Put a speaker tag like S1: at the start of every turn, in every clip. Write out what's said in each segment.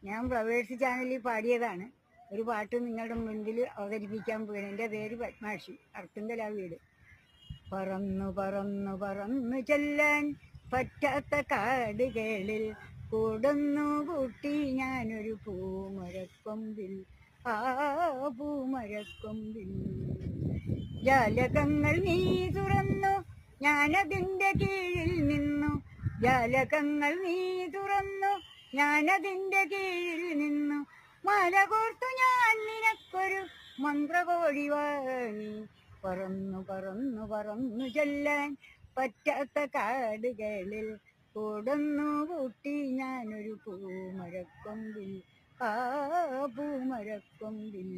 S1: ഞാൻ ഫ്ലവേഴ്സ് ചാനലിൽ പാടിയതാണ്. ഒരു പാട്ട് നിങ്ങളുടെ മുൻപിൽ അവതരിപ്പിക്കാൻ പോവുകയാണ്. എൻ്റെ പേര് പത്മാക്ഷി, അർത്തുങ്കല വീട്. പറന്നു പറന്നു പറന്നു ചെല്ലാൻ പറ്റാത്ത കാടുകളിൽ കൂടുന്നു കൂട്ടി ഞാനൊരു പൂമരക്കൊമ്പിൽ. ആ പൂമരക്കൊമ്പിൽ ജാലകങ്ങൾ നീ തുറന്നു, ഞാനതിൻ്റെ കീഴിൽ നിന്നു. ജാലകങ്ങൾ നീ തുറന്നു, ഞാനതിൻ്റെ കീഴിൽ നിന്നു. മല കോർത്തു ഞാൻ നിനക്കൊരു മന്ത്രകോടി വാങ്ങി. പറന്നു പറന്നു പറന്നു ചെല്ലാൻ പറ്റാത്ത കാടുകളിൽ കൂടുന്നു കൂട്ടി ഞാനൊരു പൂമരക്കൊമ്പിൽ. ആ പൂമരക്കൊമ്പിൽ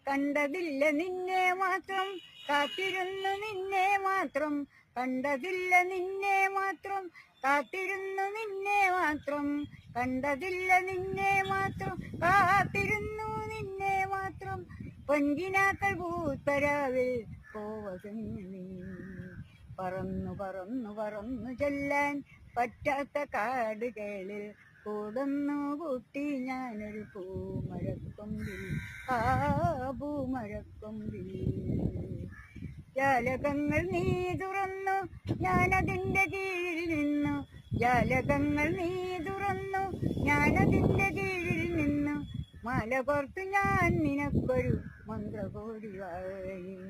S1: കണ്ടതില്ല നിന്നെ മാത്രം, കാത്തിരുന്നു നിന്നെ മാത്രം. കണ്ടതില്ല നിന്നെ മാത്രം, കാത്തിരുന്നു നിന്നെ മാത്രം. കണ്ടതില്ല നിന്നെ മാത്രം, കാത്തിരുന്നു നിന്നെ മാത്രം. പൊൻകിനാക്കൾ പൂത്തരാവിൽ പോവതെന്നു നീ. പറന്നു പറന്നു പറന്നു ചെല്ലാൻ പറ്റാത്ത കാടുകളിൽ കൂടുന്നു കൂട്ടി ഞാനൊരു പൂമരക്കൊമ്പിൽ. ആ പൂമരക്കൊമ്പിൽ ജാലകങ്ങൾ നീ തുറന്നു, ഞാനതിൻ്റെ കീഴിൽ നിന്നു. ജാലകങ്ങൾ നീ തുറന്നു, ഞാനതിൻ്റെ കീഴിൽ നിന്നു. മല കോർത്തു ഞാൻ നിനക്കൊരു മന്ത്രകോടി വാങ്ങി.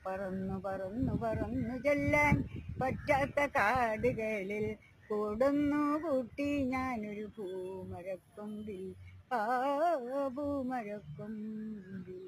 S1: പറന്നു പറന്നു പറന്നു ചെല്ലാൻ പറ്റാത്ത കാടുകളിൽ കൂടുന്നു കൂട്ടി ഞാനൊരു പൂമരക്കൊമ്പിൽ. ആ പൂമരക്കൊമ്പിൽ.